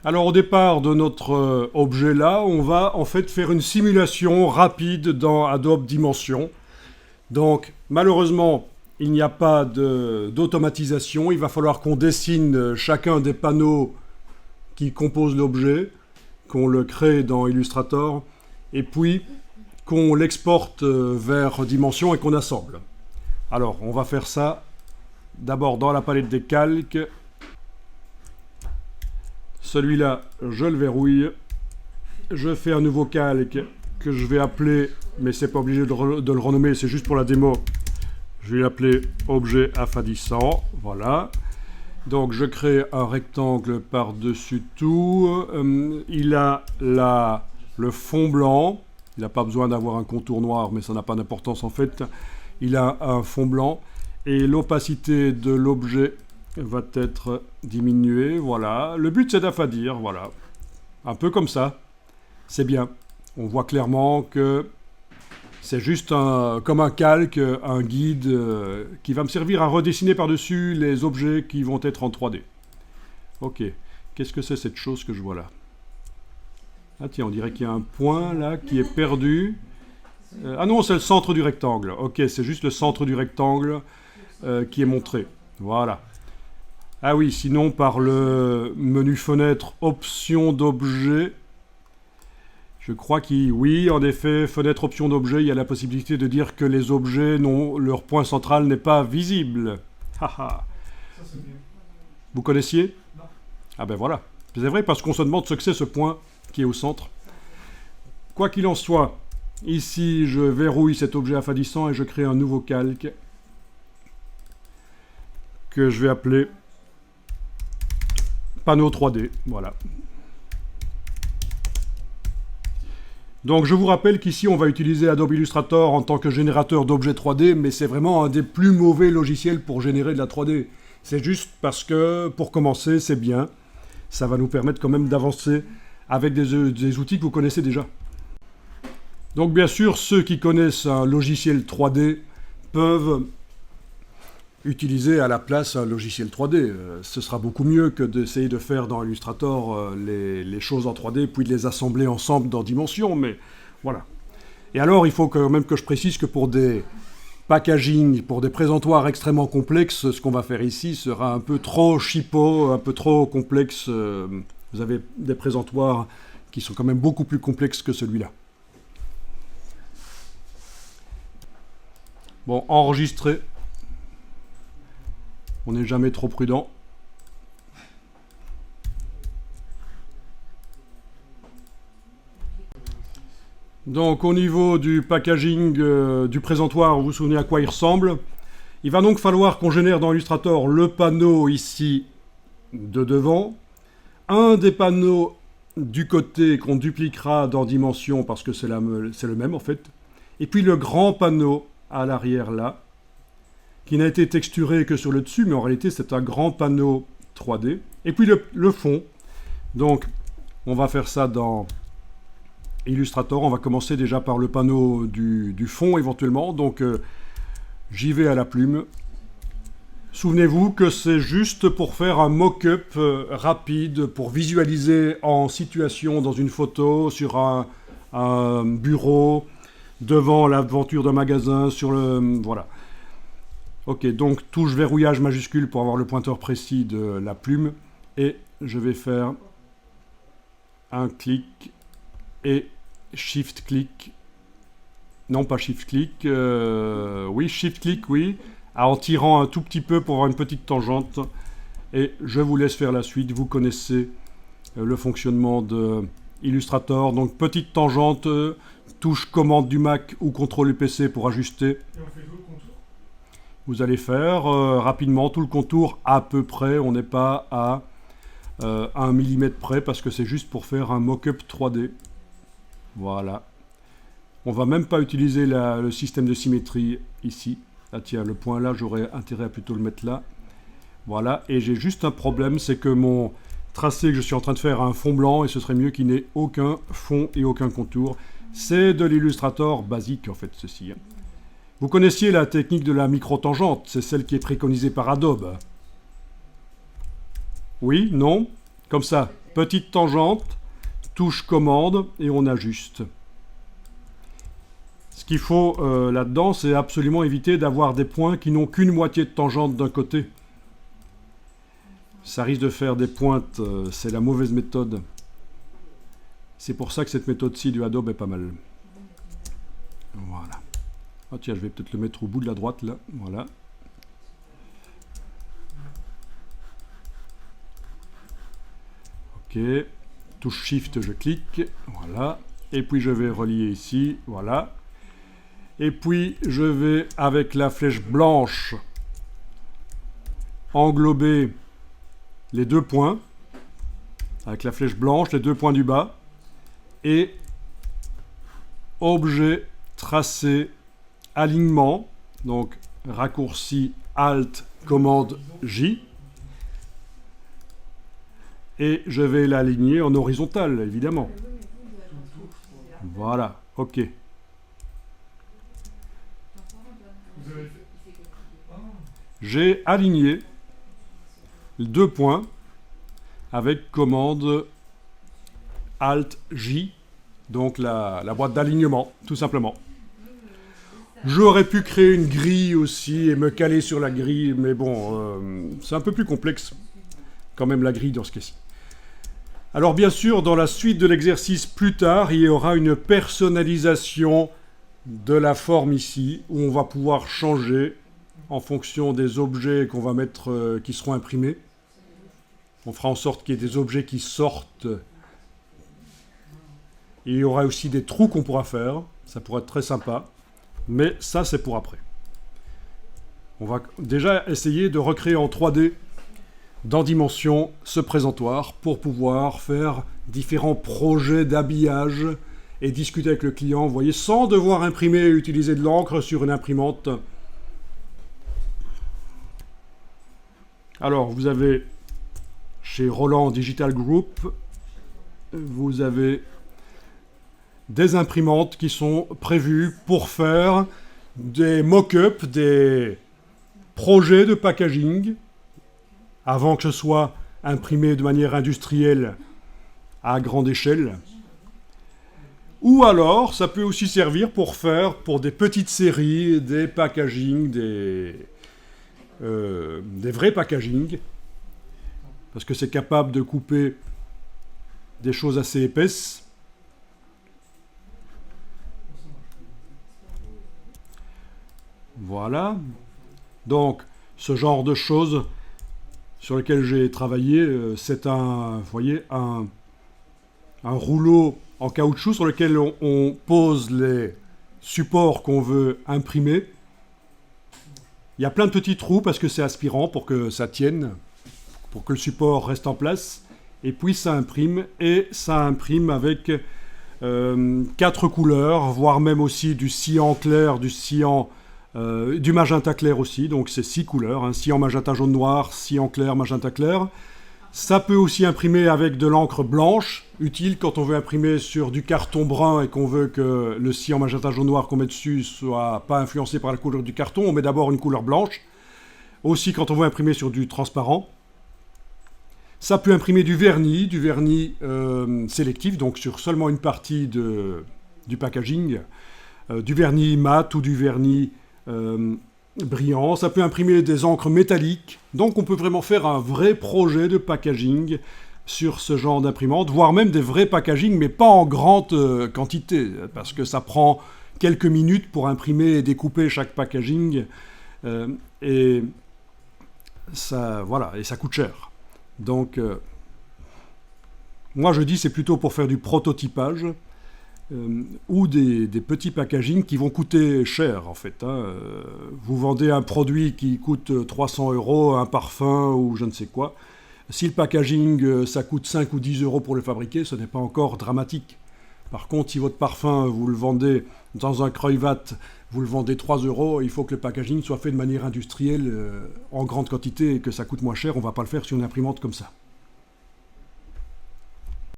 Alors au départ de notre objet là, on va en fait faire une simulation rapide dans Adobe Dimension. Donc malheureusement, il n'y a pas d'automatisation. Il va falloir qu'on dessine chacun des panneaux qui composent l'objet, qu'on le crée dans Illustrator, et puis qu'on l'exporte vers Dimension et qu'on assemble. Alors on va faire ça d'abord dans la palette des calques. Celui-là, je le verrouille. Je fais un nouveau calque que je vais appeler, mais c'est pas obligé de le renommer, c'est juste pour la démo. Je vais l'appeler objet affadissant. Voilà. Donc je crée un rectangle par-dessus tout. Il a le fond blanc. Il n'a pas besoin d'avoir un contour noir, mais ça n'a pas d'importance en fait. Il a un fond blanc. Et l'opacité de l'objet va être diminuée, voilà. Le but c'est d'affadir, voilà. Un peu comme ça. C'est bien. On voit clairement que c'est juste comme un calque, un guide qui va me servir à redessiner par-dessus les objets qui vont être en 3D. Ok. Qu'est-ce que c'est cette chose que je vois là? Ah tiens, on dirait qu'il y a un point là qui est perdu. Ah non, c'est le centre du rectangle. Ok, c'est juste le centre du rectangle qui est montré. Voilà. Ah oui, sinon par le menu fenêtre option d'objet, je crois oui, en effet, fenêtre option d'objet, il y a la possibilité de dire que les objets, leur point central n'est pas visible. Haha. Vous connaissiez? Non. Ah ben voilà. C'est vrai parce qu'on se demande ce que c'est ce point qui est au centre. Quoi qu'il en soit, ici je verrouille cet objet affadissant et je crée un nouveau calque que je vais appeler panneau 3D, voilà. Donc je vous rappelle qu'ici on va utiliser Adobe Illustrator en tant que générateur d'objets 3D, mais c'est vraiment un des plus mauvais logiciels pour générer de la 3D. C'est juste parce que, pour commencer, c'est bien. Ça va nous permettre quand même d'avancer avec des outils que vous connaissez déjà. Donc bien sûr, ceux qui connaissent un logiciel 3D peuvent utiliser à la place un logiciel 3D. Ce sera beaucoup mieux que d'essayer de faire dans Illustrator les choses en 3D, puis de les assembler ensemble dans Dimension, mais voilà. Et alors, il faut quand même que je précise que pour des packaging, pour des présentoirs extrêmement complexes, ce qu'on va faire ici sera un peu trop cheapo, un peu trop complexe. Vous avez des présentoirs qui sont quand même beaucoup plus complexes que celui-là. Bon, enregistrer. On n'est jamais trop prudent. Donc au niveau du packaging du présentoir, vous vous souvenez à quoi il ressemble. Il va donc falloir qu'on génère dans Illustrator le panneau ici de devant, un des panneaux du côté qu'on dupliquera dans Dimension parce que c'est le même en fait, et puis le grand panneau à l'arrière là, qui n'a été texturé que sur le dessus, mais en réalité c'est un grand panneau 3D. Et puis le fond. Donc on va faire ça dans Illustrator. On va commencer déjà par le panneau du fond éventuellement. Donc j'y vais à la plume. Souvenez-vous que c'est juste pour faire un mock-up rapide, pour visualiser en situation dans une photo, sur un bureau, devant l'aventure d'un magasin, sur le... Voilà. Ok, donc touche verrouillage majuscule pour avoir le pointeur précis de la plume. Et je vais faire un clic et shift-clic. Non, pas shift-clic. Oui, shift-clic, oui. En tirant un tout petit peu pour avoir une petite tangente. Et je vous laisse faire la suite. Vous connaissez le fonctionnement de Illustrator. Donc, petite tangente, touche commande du Mac ou contrôle du PC pour ajuster. Et on fait tout le contour. Vous allez faire rapidement tout le contour à peu près. On n'est pas à 1 mm près parce que c'est juste pour faire un mock-up 3D. Voilà. On va même pas utiliser le système de symétrie ici. Ah tiens, le point là, j'aurais intérêt à plutôt le mettre là. Voilà. Et j'ai juste un problème, c'est que mon tracé que je suis en train de faire a un fond blanc et ce serait mieux qu'il n'ait aucun fond et aucun contour. C'est de l'Illustrator basique en fait, ceci. Vous connaissiez la technique de la microtangente, c'est celle qui est préconisée par Adobe. Oui, non? Comme ça. petite tangente, touche commande et on ajuste. Ce qu'il faut là-dedans, c'est absolument éviter d'avoir des points qui n'ont qu'une moitié de tangente d'un côté. Ça risque de faire des pointes, c'est la mauvaise méthode. C'est pour ça que cette méthode-ci du Adobe est pas mal. Voilà. Ah tiens, je vais peut-être le mettre au bout de la droite là. Voilà. Ok. Touche Shift, je clique. Voilà. Et puis je vais relier ici. Voilà. Et puis je vais, avec la flèche blanche, englober les deux points. Avec la flèche blanche, les deux points du bas. Et objet, tracé, alignement. Donc raccourci Alt, commande J. Et je vais l'aligner en horizontal, évidemment. Voilà, ok. J'ai aligné deux points avec commande Alt-J, donc la boîte d'alignement, tout simplement. J'aurais pu créer une grille aussi et me caler sur la grille, mais bon, c'est un peu plus complexe quand même la grille dans ce cas-ci. Alors bien sûr, dans la suite de l'exercice plus tard, il y aura une personnalisation de la forme ici, où on va pouvoir changer en fonction des objets qu'on va mettre, qui seront imprimés. On fera en sorte qu'il y ait des objets qui sortent. Et il y aura aussi des trous qu'on pourra faire, ça pourrait être très sympa, mais ça c'est pour après. On va déjà essayer de recréer en 3D dans Dimension ce présentoir pour pouvoir faire différents projets d'habillage et discuter avec le client, vous voyez, sans devoir imprimer et utiliser de l'encre sur une imprimante. Alors, vous avez chez Roland Digital Group, vous avez des imprimantes qui sont prévues pour faire des mock-ups, des projets de packaging, avant que ce soit imprimé de manière industrielle à grande échelle. Ou alors, ça peut aussi servir pour faire, pour des petites séries, des packaging, des vrais packaging, parce que c'est capable de couper des choses assez épaisses. Voilà. Donc, ce genre de choses sur lesquelles j'ai travaillé, c'est un, vous voyez, un rouleau en caoutchouc sur lequel on pose les supports qu'on veut imprimer. Il y a plein de petits trous parce que c'est aspirant pour que ça tienne, pour que le support reste en place. Et puis ça imprime, et ça imprime avec 4 couleurs, voire même aussi du cyan clair, du magenta clair aussi, donc c'est 6 couleurs, hein, cyan, magenta, jaune, noir, cyan clair, magenta clair. Ça peut aussi imprimer avec de l'encre blanche, utile quand on veut imprimer sur du carton brun et qu'on veut que le cyan, magenta, jaune, noir qu'on met dessus soit pas influencé par la couleur du carton, on met d'abord une couleur blanche. Aussi quand on veut imprimer sur du transparent. Ça peut imprimer du vernis sélectif, donc sur seulement une partie du packaging, du vernis mat ou du vernis brillant. Ça peut imprimer des encres métalliques, donc on peut vraiment faire un vrai projet de packaging sur ce genre d'imprimante, voire même des vrais packaging, mais pas en grande quantité, parce que ça prend quelques minutes pour imprimer et découper chaque packaging, et ça, voilà, et ça coûte cher. Donc, moi je dis c'est plutôt pour faire du prototypage, ou des petits packaging qui vont coûter cher en fait. Vous vendez un produit qui coûte 300 €, un parfum ou je ne sais quoi. Si le packaging ça coûte 5 ou 10 € pour le fabriquer, ce n'est pas encore dramatique. Par contre, si votre parfum vous le vendez dans un Kruivat, vous le vendez 3 €, il faut que le packaging soit fait de manière industrielle en grande quantité et que ça coûte moins cher. On ne va pas le faire sur une imprimante comme ça.